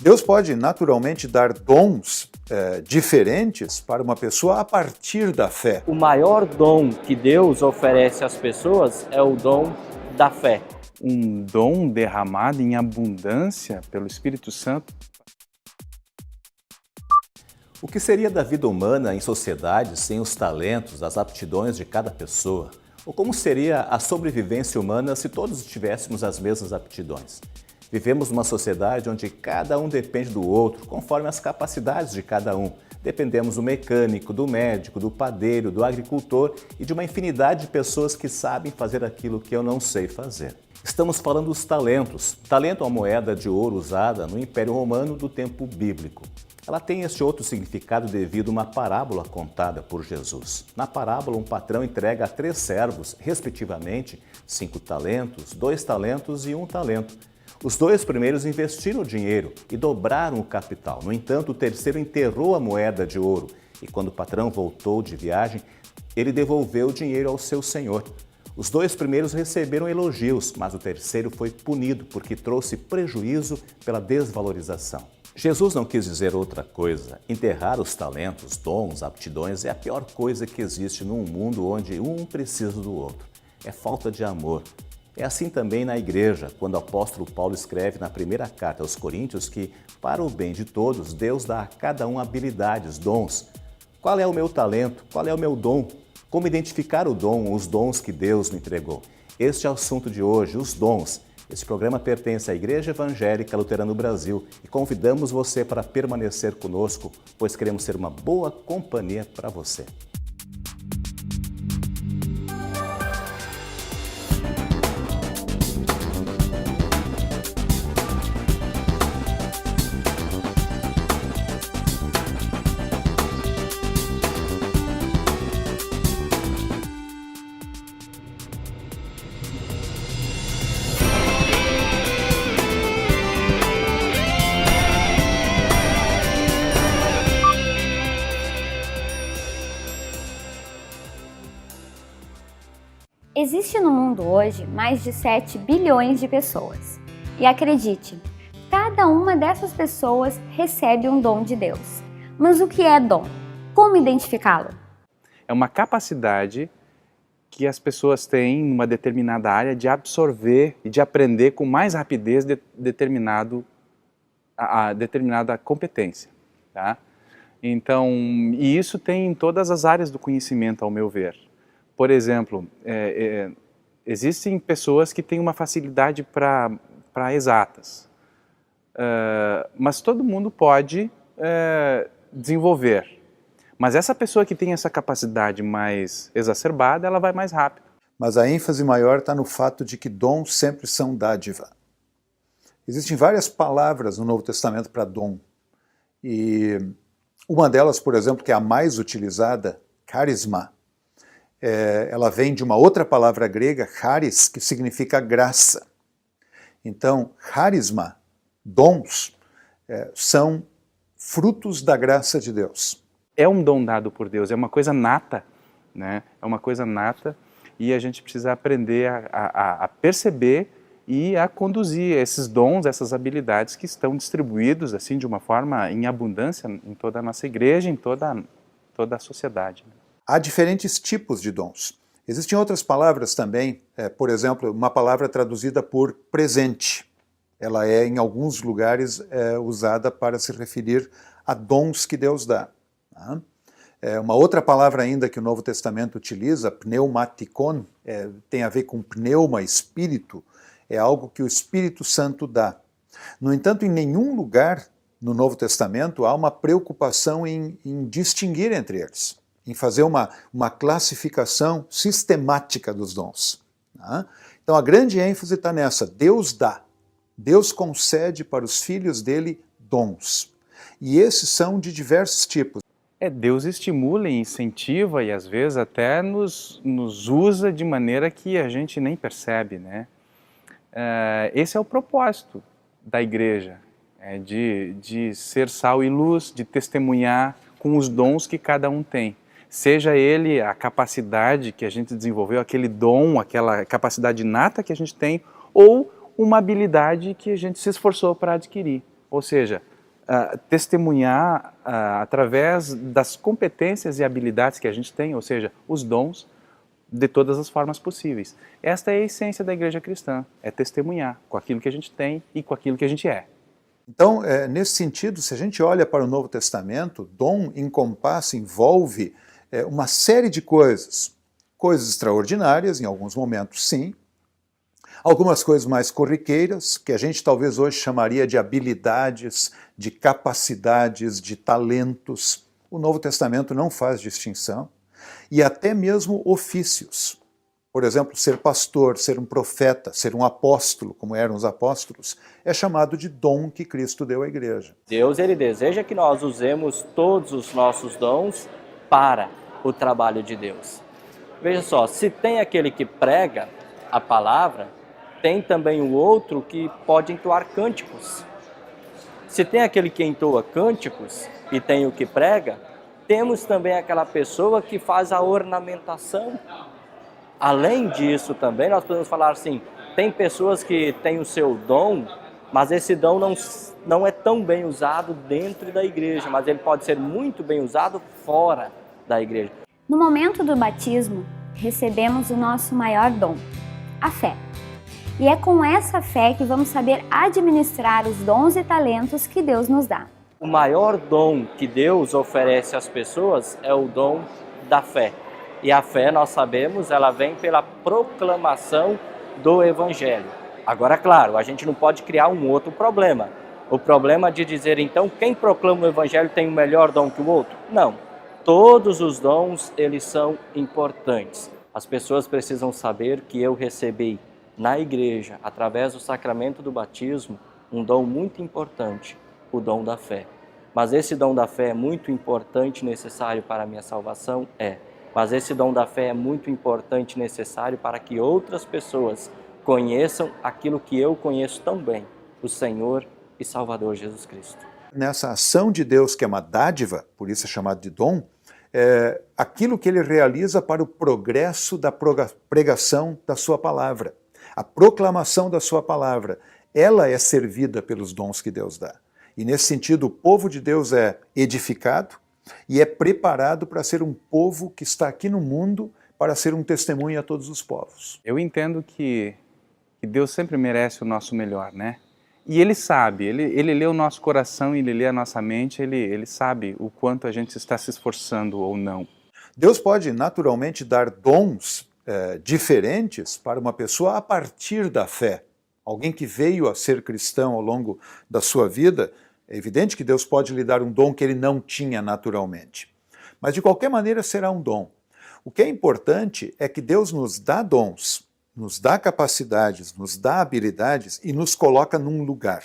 Deus pode naturalmente dar dons diferentes para uma pessoa a partir da fé. O maior dom que Deus oferece às pessoas é o dom da fé. Um dom derramado em abundância pelo Espírito Santo. O que seria da vida humana em sociedade sem os talentos, as aptidões de cada pessoa? Ou como seria a sobrevivência humana se todos tivéssemos as mesmas aptidões? Vivemos numa sociedade onde cada um depende do outro, conforme as capacidades de cada um. Dependemos do mecânico, do médico, do padeiro, do agricultor e de uma infinidade de pessoas que sabem fazer aquilo que eu não sei fazer. Estamos falando dos talentos. Talento é uma moeda de ouro usada no Império Romano do tempo bíblico. Ela tem este outro significado devido a uma parábola contada por Jesus. Na parábola, um patrão entrega a 3 servos, respectivamente, 5 talentos, 2 talentos e 1 talento. Os 2 primeiros investiram o dinheiro e dobraram o capital. No entanto, o terceiro enterrou a moeda de ouro e, quando o patrão voltou de viagem, ele devolveu o dinheiro ao seu senhor. Os 2 primeiros receberam elogios, mas o terceiro foi punido porque trouxe prejuízo pela desvalorização. Jesus não quis dizer outra coisa. Enterrar os talentos, dons, aptidões é a pior coisa que existe num mundo onde um precisa do outro. É falta de amor. É assim também na igreja, quando o apóstolo Paulo escreve na primeira carta aos Coríntios que, para o bem de todos, Deus dá a cada um habilidades, dons. Qual é o meu talento? Qual é o meu dom? Como identificar o dom, os dons que Deus me entregou? Este é o assunto de hoje, os dons. Este programa pertence à Igreja Evangélica Luterana do Brasil e convidamos você para permanecer conosco, pois queremos ser uma boa companhia para você. Existe no mundo hoje mais de 7 bilhões de pessoas. E acredite, cada uma dessas pessoas recebe um dom de Deus. Mas o que é dom? Como identificá-lo? É uma capacidade que as pessoas têm numa determinada área de absorver e de aprender com mais rapidez determinada competência. Tá? Então, e isso tem em todas as áreas do conhecimento, ao meu ver. Por exemplo, existem pessoas que têm uma facilidade para exatas, mas todo mundo pode desenvolver. Mas essa pessoa que tem essa capacidade mais exacerbada, ela vai mais rápido. Mas a ênfase maior está no fato de que dons sempre são dádiva. Existem várias palavras no Novo Testamento para dom. E uma delas, por exemplo, que é a mais utilizada, carisma, ela vem de uma outra palavra grega, charis, que significa graça. Então, charisma, dons, são frutos da graça de Deus. É um dom dado por Deus, é uma coisa nata, né? É uma coisa nata e a gente precisa aprender a perceber e a conduzir esses dons, essas habilidades que estão distribuídos assim de uma forma em abundância em toda a nossa igreja, em toda a sociedade. Há diferentes tipos de dons. Existem outras palavras também, por exemplo, uma palavra traduzida por presente. Ela é, em alguns lugares, usada para se referir a dons que Deus dá. Tá? Uma outra palavra ainda que o Novo Testamento utiliza, pneumatikon, tem a ver com pneuma, espírito, é algo que o Espírito Santo dá. No entanto, em nenhum lugar no Novo Testamento há uma preocupação em distinguir entre eles, em fazer uma classificação sistemática dos dons. Tá? Então a grande ênfase está nessa, Deus dá, Deus concede para os filhos dele dons. E esses são de diversos tipos. Deus estimula e incentiva e às vezes até nos usa de maneira que a gente nem percebe, né? Esse é o propósito da igreja, de ser sal e luz, de testemunhar com os dons que cada um tem. Seja ele a capacidade que a gente desenvolveu, aquele dom, aquela capacidade inata que a gente tem, ou uma habilidade que a gente se esforçou para adquirir. Ou seja, testemunhar através das competências e habilidades que a gente tem, ou seja, os dons, de todas as formas possíveis. Esta é a essência da igreja cristã, é testemunhar com aquilo que a gente tem e com aquilo que a gente é. Então, nesse sentido, se a gente olha para o Novo Testamento, dom envolve uma série de coisas. Coisas extraordinárias, em alguns momentos, sim. Algumas coisas mais corriqueiras, que a gente talvez hoje chamaria de habilidades, de capacidades, de talentos. O Novo Testamento não faz distinção. E até mesmo ofícios. Por exemplo, ser pastor, ser um profeta, ser um apóstolo, como eram os apóstolos, é chamado de dom que Cristo deu à igreja. Deus, ele deseja que nós usemos todos os nossos dons para o trabalho de Deus. Veja só, se tem aquele que prega a palavra, tem também o outro que pode entoar cânticos. Se tem aquele que entoa cânticos e tem o que prega, temos também aquela pessoa que faz a ornamentação. Além disso também, nós podemos falar assim, tem pessoas que têm o seu dom, mas esse dom não é tão bem usado dentro da igreja, mas ele pode ser muito bem usado fora da igreja. No momento do batismo, recebemos o nosso maior dom, a fé. E é com essa fé que vamos saber administrar os dons e talentos que Deus nos dá. O maior dom que Deus oferece às pessoas é o dom da fé. E a fé, nós sabemos, ela vem pela proclamação do Evangelho. Agora, claro, a gente não pode criar um outro problema. O problema de dizer, então, quem proclama o Evangelho tem um melhor dom que o outro? Não. Todos os dons, eles são importantes. As pessoas precisam saber que eu recebi na igreja, através do sacramento do batismo, um dom muito importante, o dom da fé. Mas esse dom da fé é muito importante e necessário para a minha salvação? É. Mas esse dom da fé é muito importante e necessário para que outras pessoas conheçam aquilo que eu conheço tão bem, o Senhor e Salvador Jesus Cristo. Nessa ação de Deus, que é uma dádiva, por isso é chamado de dom, aquilo que ele realiza para o progresso da pregação da sua palavra. A proclamação da sua palavra, ela é servida pelos dons que Deus dá. E nesse sentido, o povo de Deus é edificado e é preparado para ser um povo que está aqui no mundo para ser um testemunho a todos os povos. Eu entendo que Deus sempre merece o nosso melhor, né? E Ele sabe, Ele lê o nosso coração, Ele lê a nossa mente, Ele sabe o quanto a gente está se esforçando ou não. Deus pode naturalmente dar dons diferentes para uma pessoa a partir da fé. Alguém que veio a ser cristão ao longo da sua vida, é evidente que Deus pode lhe dar um dom que ele não tinha naturalmente. Mas de qualquer maneira será um dom. O que é importante é que Deus nos dá dons, nos dá capacidades, nos dá habilidades e nos coloca num lugar.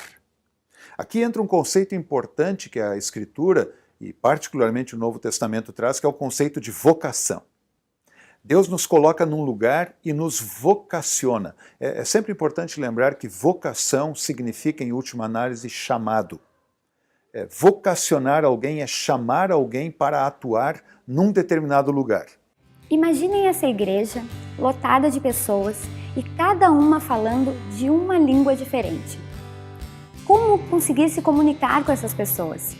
Aqui entra um conceito importante que a Escritura, e particularmente o Novo Testamento traz, que é o conceito de vocação. Deus nos coloca num lugar e nos vocaciona. É sempre importante lembrar que vocação significa, em última análise, chamado. Vocacionar alguém é chamar alguém para atuar num determinado lugar. Imaginem essa igreja lotada de pessoas e cada uma falando de uma língua diferente. Como conseguir se comunicar com essas pessoas?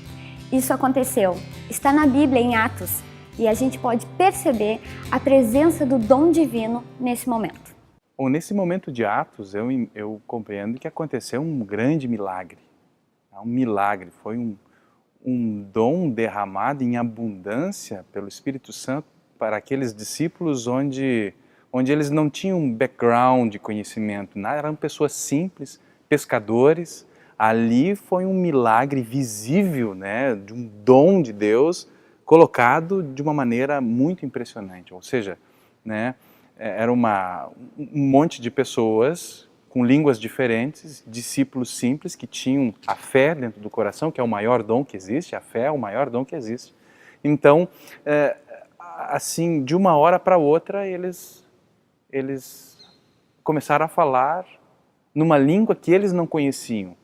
Isso aconteceu, está na Bíblia, em Atos, e a gente pode perceber a presença do dom divino nesse momento. Bom, nesse momento de Atos, eu compreendo que aconteceu um grande milagre. Um milagre, foi um dom derramado em abundância pelo Espírito Santo para aqueles discípulos onde eles não tinham um background de conhecimento, eram pessoas simples, pescadores. Ali foi um milagre visível, né, de um dom de Deus colocado de uma maneira muito impressionante. Ou seja, né, era um monte de pessoas com línguas diferentes, discípulos simples que tinham a fé dentro do coração, que é o maior dom que existe, a fé é o maior dom que existe. Então, assim, de uma hora para outra, eles começaram a falar numa língua que eles não conheciam,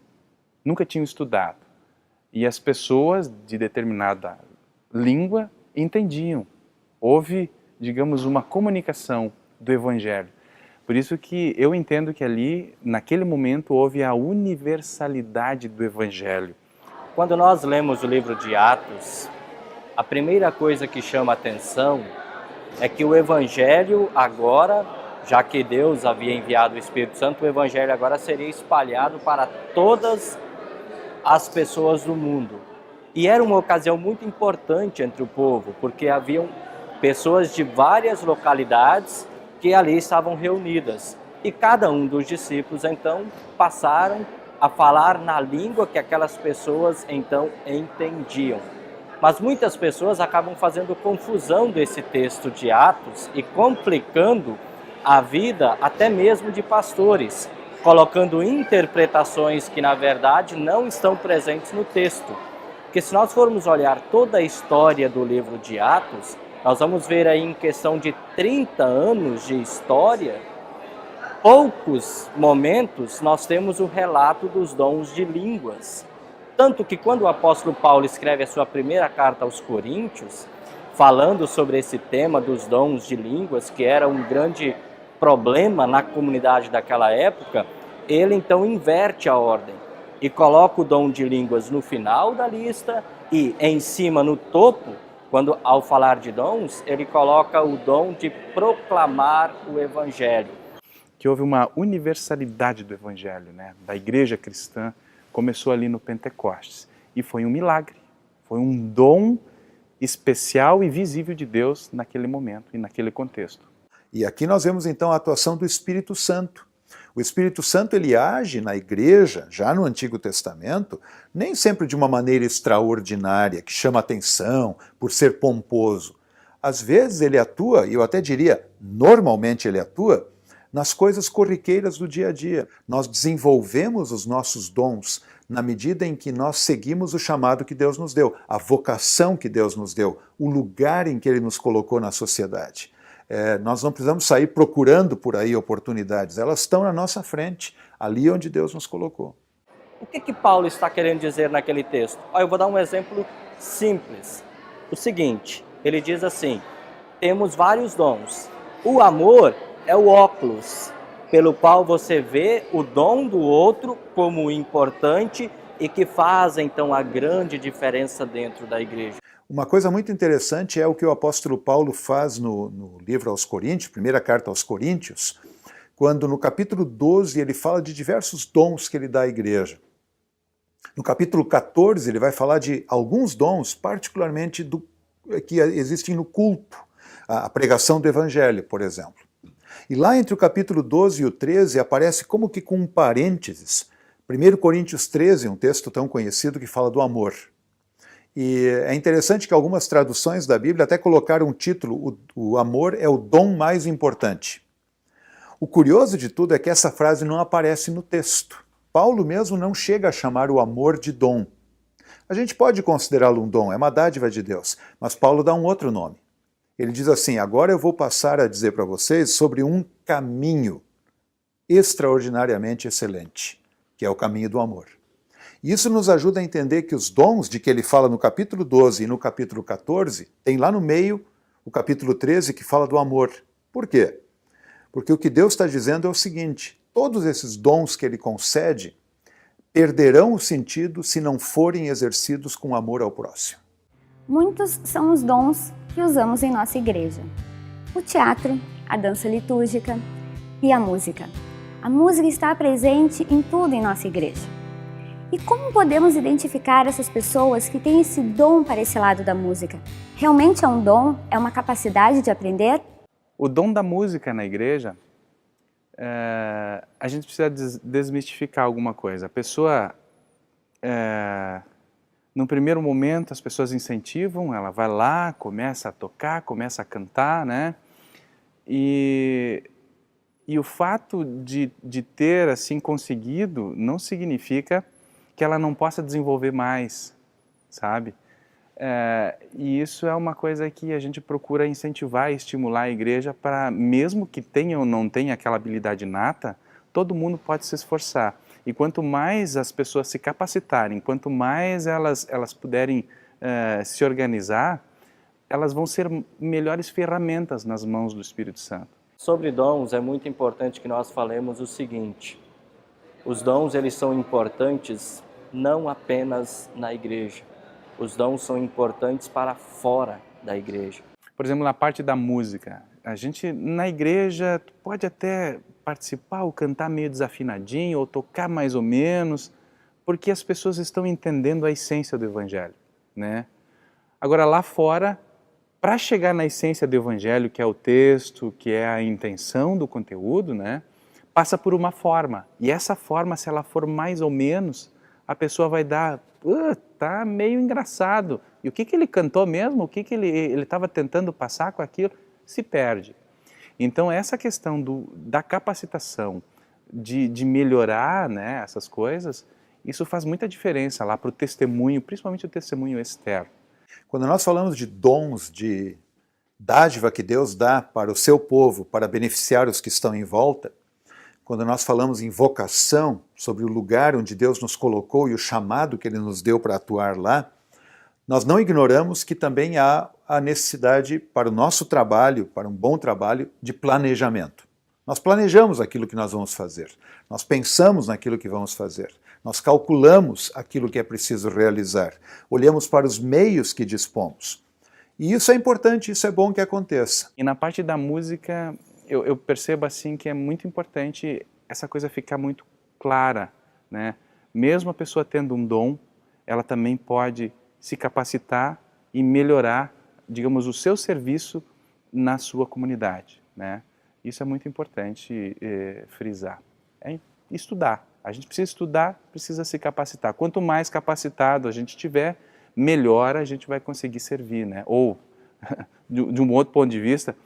nunca tinham estudado. E as pessoas de determinada língua entendiam. Houve, digamos, uma comunicação do Evangelho. Por isso que eu entendo que ali, naquele momento, houve a universalidade do Evangelho. Quando nós lemos o livro de Atos, a primeira coisa que chama a atenção é que o Evangelho agora, já que Deus havia enviado o Espírito Santo, o Evangelho agora seria espalhado para todas as pessoas do mundo. E era uma ocasião muito importante entre o povo, porque haviam pessoas de várias localidades que ali estavam reunidas. E cada um dos discípulos, então, passaram a falar na língua que aquelas pessoas, então, entendiam. Mas muitas pessoas acabam fazendo confusão desse texto de Atos e complicando a vida até mesmo de pastores, colocando interpretações que, na verdade, não estão presentes no texto. Porque se nós formos olhar toda a história do livro de Atos, nós vamos ver aí em questão de 30 anos de história, poucos momentos nós temos o relato dos dons de línguas. Tanto que quando o apóstolo Paulo escreve a sua primeira carta aos Coríntios, falando sobre esse tema dos dons de línguas, que era um grande problema na comunidade daquela época, ele então inverte a ordem e coloca o dom de línguas no final da lista e em cima, no topo, quando ao falar de dons, ele coloca o dom de proclamar o Evangelho. Que houve uma universalidade do Evangelho, né? Da igreja cristã, começou ali no Pentecostes. E foi um milagre, foi um dom especial e visível de Deus naquele momento e naquele contexto. E aqui nós vemos então a atuação do Espírito Santo. O Espírito Santo ele age na igreja, já no Antigo Testamento, nem sempre de uma maneira extraordinária, que chama atenção por ser pomposo. Às vezes ele atua, e eu até diria, normalmente ele atua, nas coisas corriqueiras do dia a dia. Nós desenvolvemos os nossos dons na medida em que nós seguimos o chamado que Deus nos deu, a vocação que Deus nos deu, o lugar em que Ele nos colocou na sociedade. Nós não precisamos sair procurando por aí oportunidades, elas estão na nossa frente, ali onde Deus nos colocou. O que Paulo está querendo dizer naquele texto? Eu vou dar um exemplo simples. O seguinte, ele diz assim, temos vários dons. O amor é o óculos pelo qual você vê o dom do outro como importante e que faz então a grande diferença dentro da igreja. Uma coisa muito interessante é o que o apóstolo Paulo faz no livro aos Coríntios, primeira carta aos Coríntios, quando no capítulo 12 ele fala de diversos dons que ele dá à igreja. No capítulo 14 ele vai falar de alguns dons, particularmente que existem no culto, a pregação do evangelho, por exemplo. E lá entre o capítulo 12 e o 13 aparece como que com um parênteses, 1 Coríntios 13, um texto tão conhecido que fala do amor. E é interessante que algumas traduções da Bíblia até colocaram um título, o amor é o dom mais importante. O curioso de tudo é que essa frase não aparece no texto. Paulo mesmo não chega a chamar o amor de dom. A gente pode considerá-lo um dom, é uma dádiva de Deus, mas Paulo dá um outro nome. Ele diz assim, agora eu vou passar a dizer para vocês sobre um caminho extraordinariamente excelente, que é o caminho do amor. Isso nos ajuda a entender que os dons de que ele fala no capítulo 12 e no capítulo 14, tem lá no meio o capítulo 13 que fala do amor. Por quê? Porque o que Deus está dizendo é o seguinte, todos esses dons que ele concede perderão o sentido se não forem exercidos com amor ao próximo. Muitos são os dons que usamos em nossa igreja. O teatro, a dança litúrgica e a música. A música está presente em tudo em nossa igreja. E como podemos identificar essas pessoas que têm esse dom para esse lado da música? Realmente é um dom? É uma capacidade de aprender? O dom da música na igreja, a gente precisa desmistificar alguma coisa. A pessoa, no primeiro momento, as pessoas incentivam, ela vai lá, começa a tocar, começa a cantar, né? E o fato de ter assim conseguido não significa que ela não possa desenvolver mais, sabe? E isso é uma coisa que a gente procura incentivar e estimular a igreja para, mesmo que tenha ou não tenha aquela habilidade nata, todo mundo pode se esforçar. E quanto mais as pessoas se capacitarem, quanto mais elas puderem se organizar, elas vão ser melhores ferramentas nas mãos do Espírito Santo. Sobre dons, é muito importante que nós falemos o seguinte: os dons, eles são importantes não apenas na igreja. Os dons são importantes para fora da igreja. Por exemplo, na parte da música, a gente na igreja pode até participar ou cantar meio desafinadinho ou tocar mais ou menos, porque as pessoas estão entendendo a essência do Evangelho, né? Agora lá fora, para chegar na essência do Evangelho, que é o texto, que é a intenção do conteúdo, né, passa por uma forma. E essa forma, se ela for mais ou menos, a pessoa vai dar, tá meio engraçado. E o que ele cantou mesmo? O que ele estava tentando passar com aquilo? Se perde. Então essa questão da capacitação, de melhorar, né, essas coisas, isso faz muita diferença lá para o testemunho, principalmente o testemunho externo. Quando nós falamos de dons, de dádiva que Deus dá para o seu povo, para beneficiar os que estão em volta, quando nós falamos em vocação, sobre o lugar onde Deus nos colocou e o chamado que Ele nos deu para atuar lá, nós não ignoramos que também há a necessidade para o nosso trabalho, para um bom trabalho, de planejamento. Nós planejamos aquilo que nós vamos fazer, nós pensamos naquilo que vamos fazer, nós calculamos aquilo que é preciso realizar, olhamos para os meios que dispomos. E isso é importante, isso é bom que aconteça. E na parte da música, eu percebo assim que é muito importante essa coisa ficar muito clara, né? Mesmo a pessoa tendo um dom, ela também pode se capacitar e melhorar, digamos, o seu serviço na sua comunidade, né? Isso é muito importante frisar. É estudar. A gente precisa estudar, precisa se capacitar. Quanto mais capacitado a gente tiver, melhor a gente vai conseguir servir, né? Ou, de um outro ponto de vista,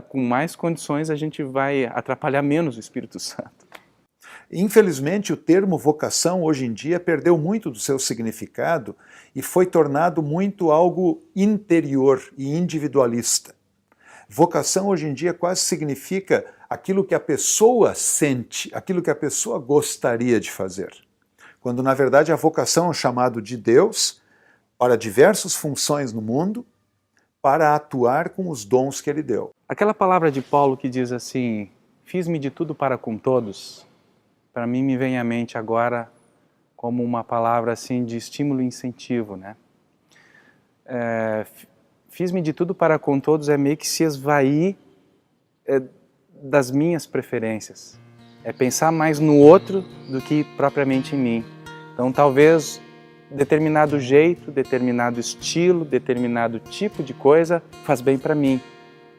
com mais condições a gente vai atrapalhar menos o Espírito Santo. Infelizmente, o termo vocação hoje em dia perdeu muito do seu significado e foi tornado muito algo interior e individualista. Vocação hoje em dia quase significa aquilo que a pessoa sente, aquilo que a pessoa gostaria de fazer. Quando, na verdade, a vocação é um chamado de Deus para diversas funções no mundo, para atuar com os dons que Ele deu. Aquela palavra de Paulo que diz assim, fiz-me de tudo para com todos, para mim me vem à mente agora como uma palavra assim de estímulo e incentivo, né? Fiz-me de tudo para com todos é meio que se esvair das minhas preferências. É pensar mais no outro do que propriamente em mim. Então talvez determinado jeito, determinado estilo, determinado tipo de coisa faz bem para mim,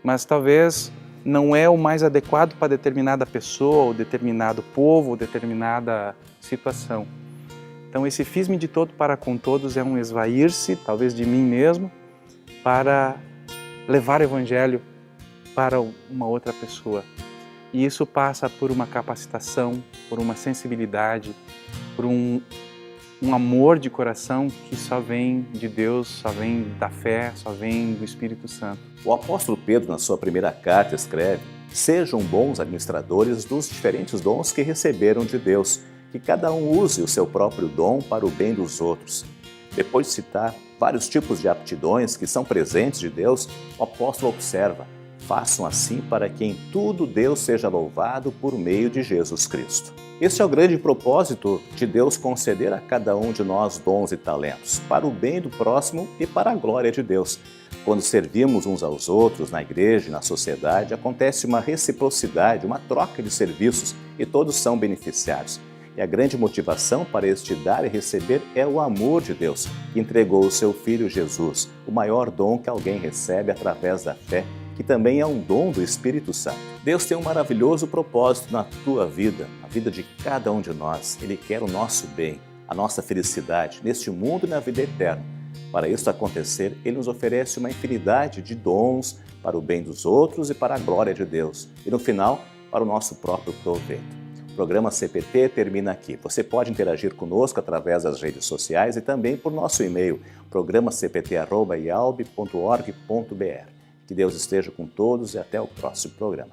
mas talvez não é o mais adequado para determinada pessoa, ou determinado povo, ou determinada situação. Então esse fiz-me de todo para com todos é um esvair-se, talvez de mim mesmo, para levar o Evangelho para uma outra pessoa. E isso passa por uma capacitação, por uma sensibilidade, por um amor de coração que só vem de Deus, só vem da fé, só vem do Espírito Santo. O apóstolo Pedro, na sua primeira carta, escreve: sejam bons administradores dos diferentes dons que receberam de Deus, que cada um use o seu próprio dom para o bem dos outros. Depois de citar vários tipos de aptidões que são presentes de Deus, o apóstolo observa: façam assim para que em tudo Deus seja louvado por meio de Jesus Cristo. Este é o grande propósito de Deus conceder a cada um de nós dons e talentos, para o bem do próximo e para a glória de Deus. Quando servimos uns aos outros na igreja e na sociedade, acontece uma reciprocidade, uma troca de serviços e todos são beneficiados. E a grande motivação para este dar e receber é o amor de Deus, que entregou o seu Filho Jesus, o maior dom que alguém recebe através da fé, que também é um dom do Espírito Santo. Deus tem um maravilhoso propósito na tua vida, na vida de cada um de nós. Ele quer o nosso bem, a nossa felicidade, neste mundo e na vida eterna. Para isso acontecer, Ele nos oferece uma infinidade de dons para o bem dos outros e para a glória de Deus. E no final, para o nosso próprio proveito. O programa CPT termina aqui. Você pode interagir conosco através das redes sociais e também por nosso e-mail, programacpt@ialb.org.br. Que Deus esteja com todos e até o próximo programa.